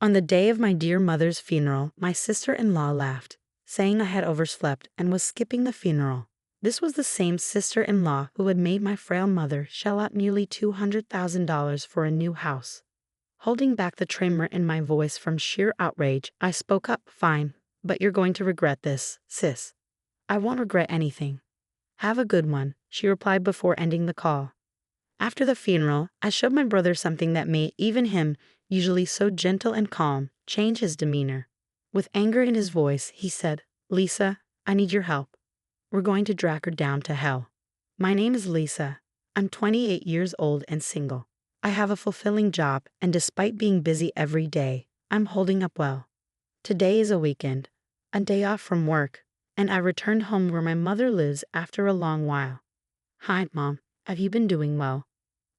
On the day of my dear mother's funeral, my sister-in-law laughed, saying I had overslept and was skipping the funeral. This was the same sister-in-law who had made my frail mother shell out nearly $200,000 for a new house. Holding back the tremor in my voice from sheer outrage, I spoke up. Fine, but you're going to regret this, sis. I won't regret anything. Have a good one, she replied before ending the call. After the funeral, I showed my brother something that made even him, usually so gentle and calm, change his demeanor. With anger in his voice, he said, "Lisa, I need your help. We're going to drag her down to hell." My name is Lisa. I'm 28 years old and single. I have a fulfilling job, and despite being busy every day, I'm holding up well. Today is a weekend, a day off from work, and I returned home where my mother lives after a long while. "Hi, Mom. Have you been doing well?"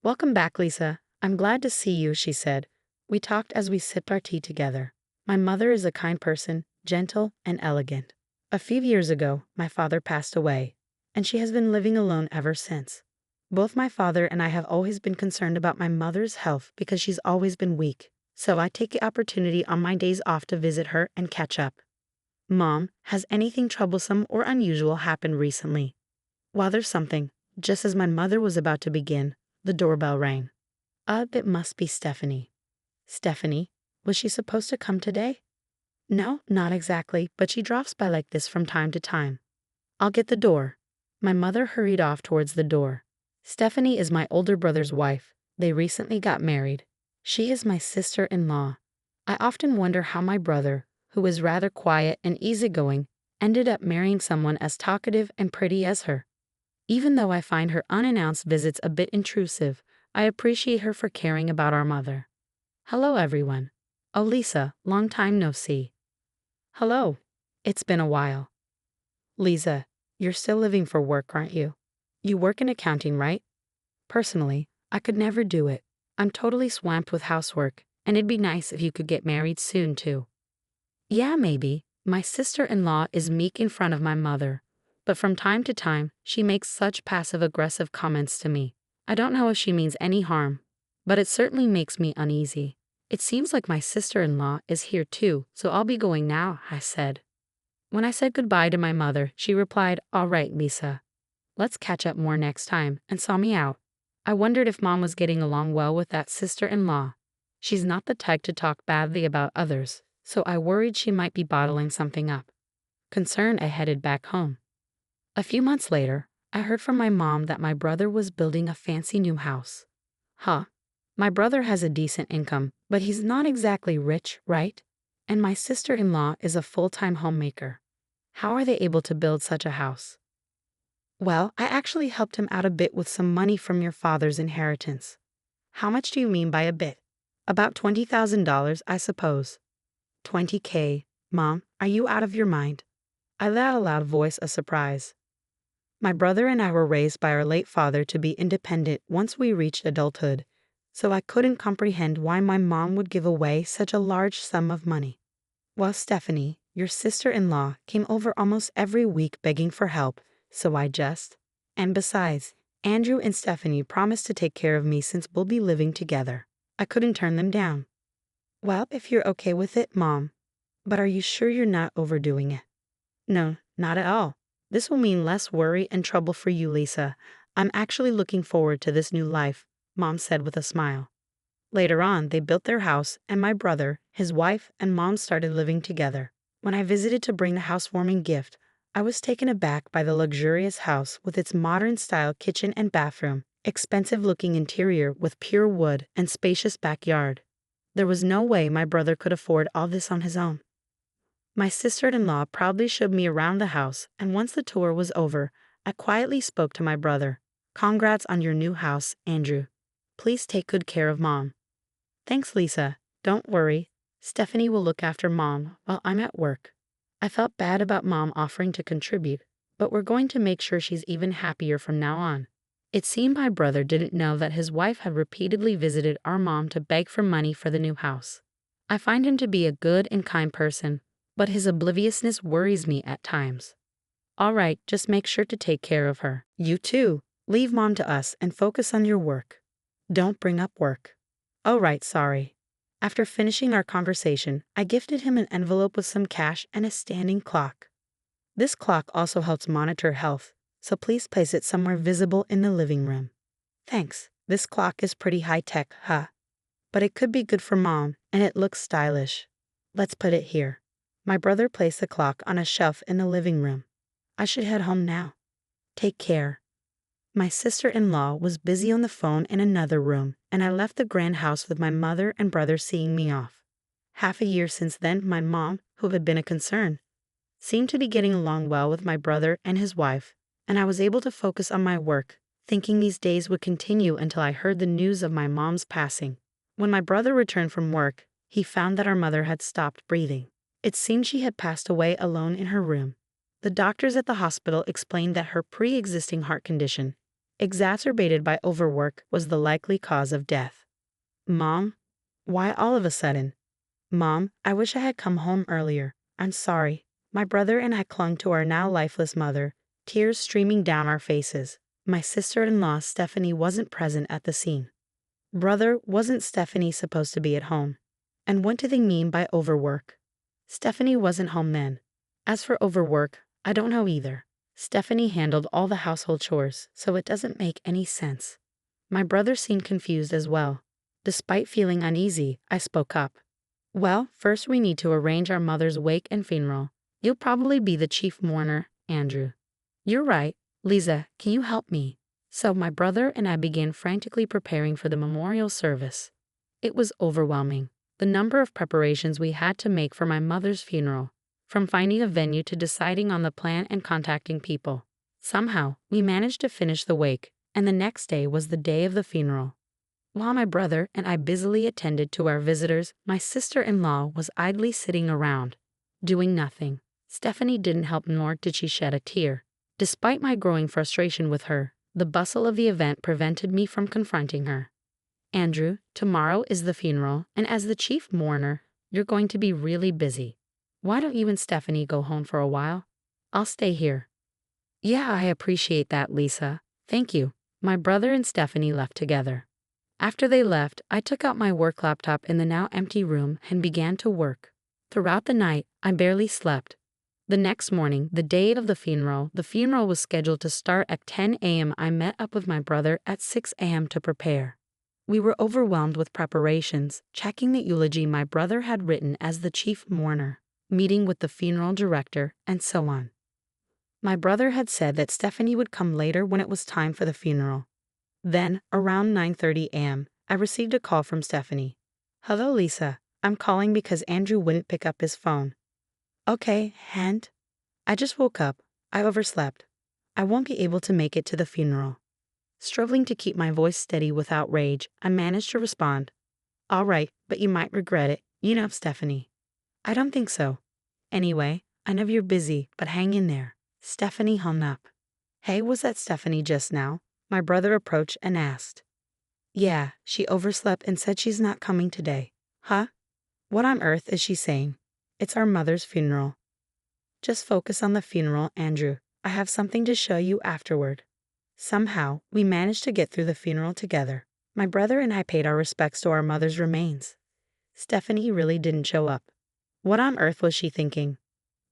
"Welcome back, Lisa. I'm glad to see you," she said. We talked as we sipped our tea together. My mother is a kind person, gentle and elegant. A few years ago, my father passed away, and she has been living alone ever since. Both my father and I have always been concerned about my mother's health because she's always been weak, so I take the opportunity on my days off to visit her and catch up. "Mom, has anything troublesome or unusual happened recently?" Well, there's something. Just as my mother was about to begin, the doorbell rang. It must be Stephanie. Stephanie? Was she supposed to come today? No, not exactly, but she drops by like this from time to time. I'll get the door. My mother hurried off towards the door. Stephanie is my older brother's wife. They recently got married. She is my sister-in-law. I often wonder how my brother, who is rather quiet and easygoing, ended up marrying someone as talkative and pretty as her. Even though I find her unannounced visits a bit intrusive, I appreciate her for caring about our mother. Hello, everyone. Oh, Lisa, long time no see. Hello. It's been a while. Lisa, you're still living for work, aren't you? You work in accounting, right? Personally, I could never do it. I'm totally swamped with housework, and it'd be nice if you could get married soon, too. Yeah, maybe. My sister-in-law is meek in front of my mother, but from time to time, she makes such passive-aggressive comments to me. I don't know if she means any harm, but it certainly makes me uneasy. It seems like my sister-in-law is here too, so I'll be going now, I said. When I said goodbye to my mother, she replied, "All right, Lisa. Let's catch up more next time," and saw me out. I wondered if Mom was getting along well with that sister-in-law. She's not the type to talk badly about others, so I worried she might be bottling something up. Concerned, I headed back home. A few months later, I heard from my mom that my brother was building a fancy new house. Huh. My brother has a decent income, but he's not exactly rich, right? And my sister-in-law is a full-time homemaker. How are they able to build such a house? Well, I actually helped him out a bit with some money from your father's inheritance. How much do you mean by a bit? About $20,000, I suppose. 20K. Mom, are you out of your mind? I let out a loud voice of surprise. My brother and I were raised by our late father to be independent once we reached adulthood, so I couldn't comprehend why my mom would give away such a large sum of money. Well, Stephanie, your sister-in-law, came over almost every week begging for help, so I just... And besides, Andrew and Stephanie promised to take care of me since we'll be living together. I couldn't turn them down. Well, if you're okay with it, Mom. But are you sure you're not overdoing it? No, not at all. This will mean less worry and trouble for you, Lisa. I'm actually looking forward to this new life, Mom said with a smile. Later on, they built their house, and my brother, his wife, and Mom started living together. When I visited to bring the housewarming gift, I was taken aback by the luxurious house with its modern-style kitchen and bathroom, expensive-looking interior with pure wood, and spacious backyard. There was no way my brother could afford all this on his own. My sister-in-law proudly showed me around the house, and once the tour was over, I quietly spoke to my brother. Congrats on your new house, Andrew. Please take good care of Mom. Thanks, Lisa. Don't worry. Stephanie will look after Mom while I'm at work. I felt bad about Mom offering to contribute, but we're going to make sure she's even happier from now on. It seemed my brother didn't know that his wife had repeatedly visited our mom to beg for money for the new house. I find him to be a good and kind person, but his obliviousness worries me at times. All right, just make sure to take care of her. You too. Leave Mom to us and focus on your work. Don't bring up work. Oh right, sorry. After finishing our conversation, I gifted him an envelope with some cash and a standing clock. This clock also helps monitor health, so please place it somewhere visible in the living room. Thanks. This clock is pretty high-tech, huh? But it could be good for Mom, and it looks stylish. Let's put it here. My brother placed the clock on a shelf in the living room. I should head home now. Take care. My sister-in-law was busy on the phone in another room, and I left the grand house with my mother and brother seeing me off. Half a year since then, my mom, who had been a concern, seemed to be getting along well with my brother and his wife, and I was able to focus on my work, thinking these days would continue until I heard the news of my mom's passing. When my brother returned from work, he found that our mother had stopped breathing. It seemed she had passed away alone in her room. The doctors at the hospital explained that her pre-existing heart condition, exacerbated by overwork, was the likely cause of death. Mom? Why all of a sudden? Mom, I wish I had come home earlier. I'm sorry. My brother and I clung to our now lifeless mother, tears streaming down our faces. My sister-in-law Stephanie wasn't present at the scene. Brother, wasn't Stephanie supposed to be at home? And what do they mean by overwork? Stephanie wasn't home then. As for overwork, I don't know either. Stephanie handled all the household chores, so it doesn't make any sense. My brother seemed confused as well. Despite feeling uneasy, I spoke up. Well, first we need to arrange our mother's wake and funeral. You'll probably be the chief mourner, Andrew. You're right. Lisa, can you help me? So my brother and I began frantically preparing for the memorial service. It was overwhelming, the number of preparations we had to make for my mother's funeral, from finding a venue to deciding on the plan and contacting people. Somehow, we managed to finish the wake, and the next day was the day of the funeral. While my brother and I busily attended to our visitors, my sister-in-law was idly sitting around, doing nothing. Stephanie didn't help, nor did she shed a tear. Despite my growing frustration with her, the bustle of the event prevented me from confronting her. Andrew, tomorrow is the funeral, and as the chief mourner, you're going to be really busy. Why don't you and Stephanie go home for a while? I'll stay here. Yeah, I appreciate that, Lisa. Thank you. My brother and Stephanie left together. After they left, I took out my work laptop in the now empty room and began to work. Throughout the night, I barely slept. The next morning, the day of the funeral was scheduled to start at 10 a.m. I met up with my brother at 6 a.m. to prepare. We were overwhelmed with preparations, checking the eulogy my brother had written as the chief mourner, meeting with the funeral director, and so on. My brother had said that Stephanie would come later when it was time for the funeral. Then, around 9:30 a.m., I received a call from Stephanie. Hello, Lisa. I'm calling because Andrew wouldn't pick up his phone. Okay, and? I just woke up. I overslept. I won't be able to make it to the funeral. Struggling to keep my voice steady without rage, I managed to respond. All right, but you might regret it. You know, Stephanie. I don't think so. Anyway, I know you're busy, but hang in there. Stephanie hung up. Hey, was that Stephanie just now? My brother approached and asked. Yeah, she overslept and said she's not coming today. Huh? What on earth is she saying? It's our mother's funeral. Just focus on the funeral, Andrew. I have something to show you afterward. Somehow, we managed to get through the funeral together. My brother and I paid our respects to our mother's remains. Stephanie really didn't show up. What on earth was she thinking?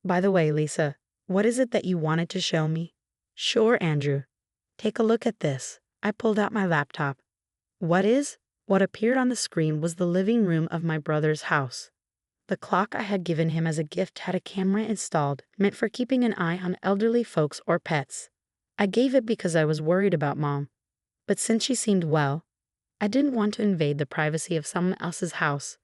By the way, Lisa, what is it that you wanted to show me? Sure, Andrew. Take a look at this. I pulled out my laptop. What appeared on the screen was the living room of my brother's house. The clock I had given him as a gift had a camera installed, meant for keeping an eye on elderly folks or pets. I gave it because I was worried about Mom. But since she seemed well, I didn't want to invade the privacy of someone else's house.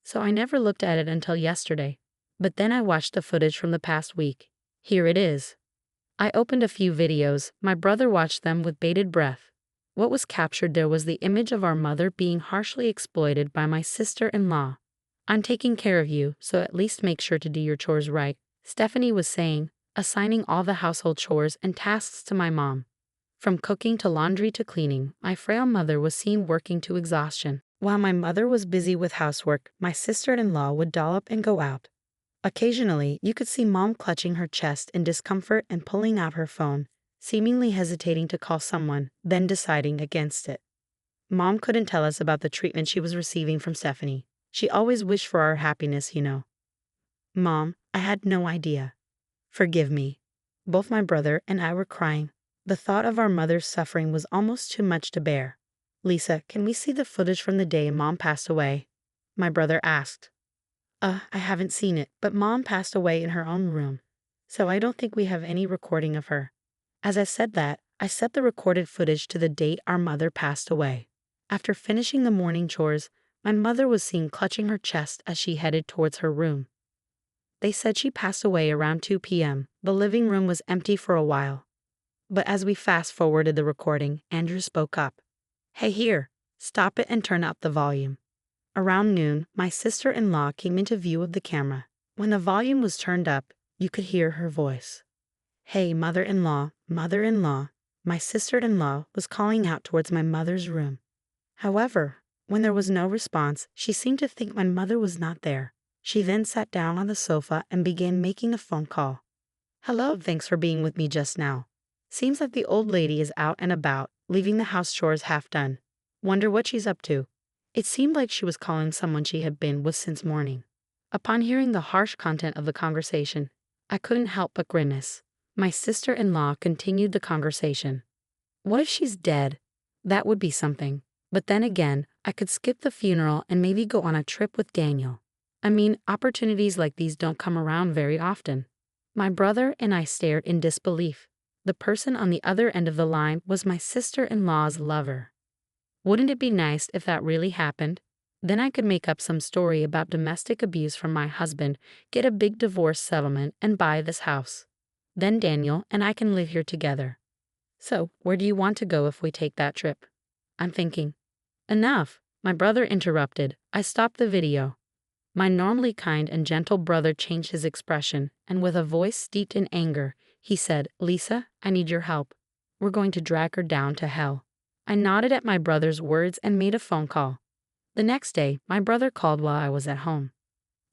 So I never looked at it until yesterday. But then I watched the footage from the past week. Here it is. I opened a few videos. My brother watched them with bated breath. What was captured there was the image of our mother being harshly exploited by my sister-in-law. I'm taking care of you, so at least make sure to do your chores right, Stephanie was saying, assigning all the household chores and tasks to my mom. From cooking to laundry to cleaning, my frail mother was seen working to exhaustion. While my mother was busy with housework, my sister-in-law would doll up and go out. Occasionally, you could see Mom clutching her chest in discomfort and pulling out her phone, seemingly hesitating to call someone, then deciding against it. Mom couldn't tell us about the treatment she was receiving from Stephanie. She always wished for our happiness, you know. Mom, I had no idea. Forgive me. Both my brother and I were crying. The thought of our mother's suffering was almost too much to bear. Lisa, can we see the footage from the day Mom passed away? My brother asked. I haven't seen it, but Mom passed away in her own room, so I don't think we have any recording of her. As I said that, I set the recorded footage to the date our mother passed away. After finishing the morning chores, my mother was seen clutching her chest as she headed towards her room. They said she passed away around 2 p.m. The living room was empty for a while. But as we fast-forwarded the recording, Andrew spoke up. Hey here, stop it and turn up the volume. Around noon, my sister-in-law came into view of the camera. When the volume was turned up, you could hear her voice. Hey, mother-in-law, mother-in-law. My sister-in-law was calling out towards my mother's room. However, when there was no response, she seemed to think my mother was not there. She then sat down on the sofa and began making a phone call. Hello, thanks for being with me just now. Seems like the old lady is out and about, leaving the house chores half done. Wonder what she's up to. It seemed like she was calling someone she had been with since morning. Upon hearing the harsh content of the conversation, I couldn't help but grimace. My sister-in-law continued the conversation. What if she's dead? That would be something. But then again, I could skip the funeral and maybe go on a trip with Daniel. I mean, opportunities like these don't come around very often. My brother and I stared in disbelief. The person on the other end of the line was my sister-in-law's lover. Wouldn't it be nice if that really happened? Then I could make up some story about domestic abuse from my husband, get a big divorce settlement, and buy this house. Then Daniel and I can live here together. So, where do you want to go if we take that trip? I'm thinking. Enough, my brother interrupted. I stopped the video. My normally kind and gentle brother changed his expression, and with a voice steeped in anger, he said, Lisa, I need your help. We're going to drag her down to hell. I nodded at my brother's words and made a phone call. The next day, my brother called while I was at home.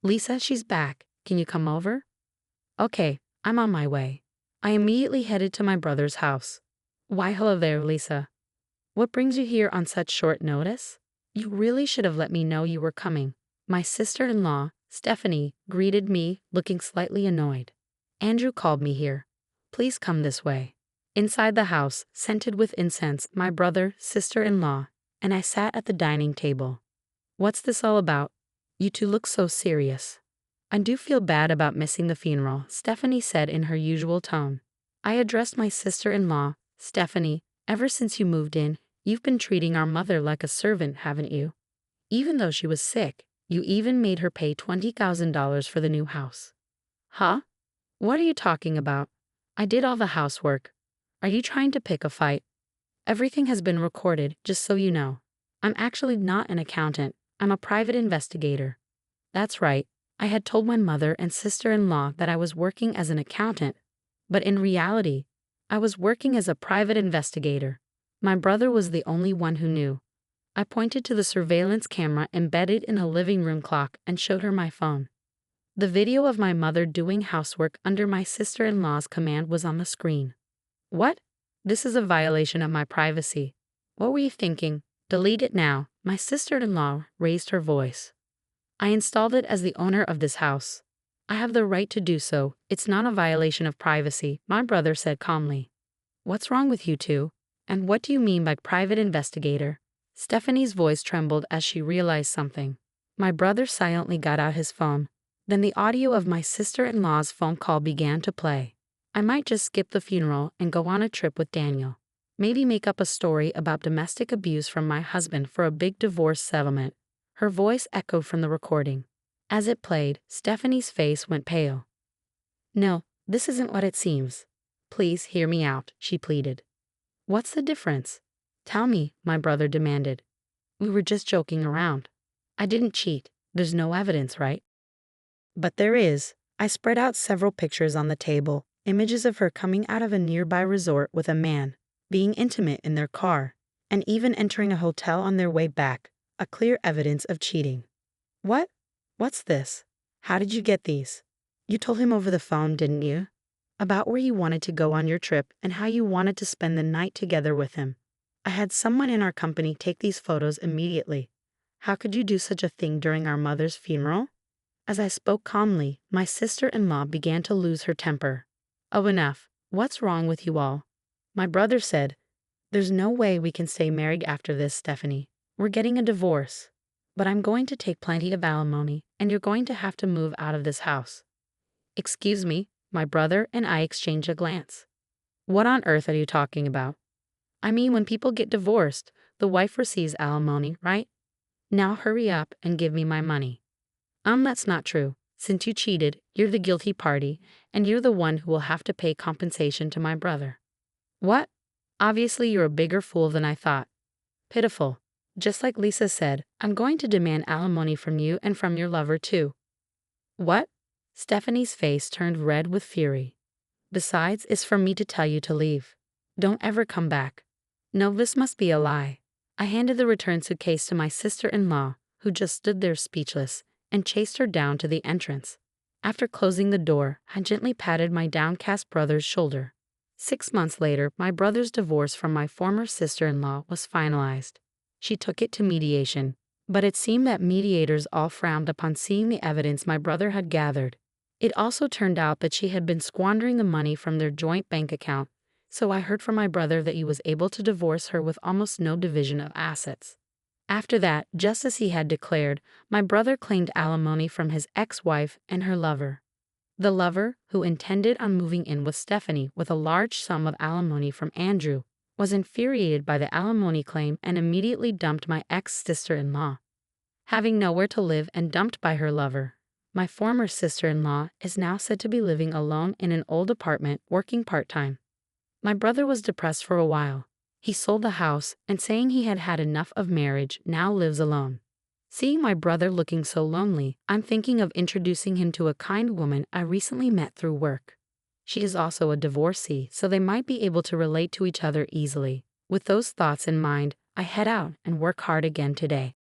Lisa, she's back. Can you come over? Okay, I'm on my way. I immediately headed to my brother's house. Why, hello there, Lisa. What brings you here on such short notice? You really should have let me know you were coming. My sister-in-law, Stephanie, greeted me, looking slightly annoyed. Andrew called me here. Please come this way. Inside the house, scented with incense, my brother, sister-in-law, and I sat at the dining table. What's this all about? You two look so serious. I do feel bad about missing the funeral, Stephanie said in her usual tone. I addressed my sister-in-law, Stephanie, ever since you moved in, you've been treating our mother like a servant, haven't you? Even though she was sick, you even made her pay $20,000 for the new house. Huh? What are you talking about? I did all the housework. Are you trying to pick a fight? Everything has been recorded, just so you know. I'm actually not an accountant. I'm a private investigator. That's right. I had told my mother and sister-in-law that I was working as an accountant, but in reality, I was working as a private investigator. My brother was the only one who knew. I pointed to the surveillance camera embedded in a living room clock and showed her my phone. The video of my mother doing housework under my sister-in-law's command was on the screen. What? This is a violation of my privacy. What were you thinking? Delete it now. My sister-in-law raised her voice. I installed it as the owner of this house. I have the right to do so. It's not a violation of privacy, my brother said calmly. What's wrong with you two? And what do you mean by private investigator? Stephanie's voice trembled as she realized something. My brother silently got out his phone. Then the audio of my sister-in-law's phone call began to play. I might just skip the funeral and go on a trip with Daniel. Maybe make up a story about domestic abuse from my husband for a big divorce settlement. Her voice echoed from the recording. As it played, Stephanie's face went pale. No, this isn't what it seems. Please hear me out, she pleaded. What's the difference? Tell me, my brother demanded. We were just joking around. I didn't cheat. There's no evidence, right? But there is. I spread out several pictures on the table, images of her coming out of a nearby resort with a man, being intimate in their car, and even entering a hotel on their way back, a clear evidence of cheating. What? What's this? How did you get these? You told him over the phone, didn't you? About where you wanted to go on your trip and how you wanted to spend the night together with him. I had someone in our company take these photos immediately. How could you do such a thing during our mother's funeral? As I spoke calmly, my sister-in-law began to lose her temper. Oh, enough. What's wrong with you all? My brother said, there's no way we can stay married after this, Stephanie. We're getting a divorce. But I'm going to take plenty of alimony, and you're going to have to move out of this house. Excuse me, my brother and I exchanged a glance. What on earth are you talking about? I mean, when people get divorced, the wife receives alimony, right? Now hurry up and give me my money. That's not true. Since you cheated, you're the guilty party, and you're the one who will have to pay compensation to my brother. What? Obviously, you're a bigger fool than I thought. Pitiful. Just like Lisa said, I'm going to demand alimony from you and from your lover too. What? Stephanie's face turned red with fury. Besides, it's for me to tell you to leave. Don't ever come back. No, this must be a lie. I handed the return suitcase to my sister-in-law, who just stood there speechless, and chased her down to the entrance. After closing the door, I gently patted my downcast brother's shoulder. 6 months later, my brother's divorce from my former sister-in-law was finalized. She took it to mediation, but it seemed that mediators all frowned upon seeing the evidence my brother had gathered. It also turned out that she had been squandering the money from their joint bank account, so I heard from my brother that he was able to divorce her with almost no division of assets. After that, just as he had declared, my brother claimed alimony from his ex-wife and her lover. The lover, who intended on moving in with Stephanie with a large sum of alimony from Andrew, was infuriated by the alimony claim and immediately dumped my ex-sister-in-law. Having nowhere to live and dumped by her lover, my former sister-in-law is now said to be living alone in an old apartment working part-time. My brother was depressed for a while. He sold the house and, saying he had had enough of marriage, now lives alone. Seeing my brother looking so lonely, I'm thinking of introducing him to a kind woman I recently met through work. She is also a divorcee, so they might be able to relate to each other easily. With those thoughts in mind, I head out and work hard again today.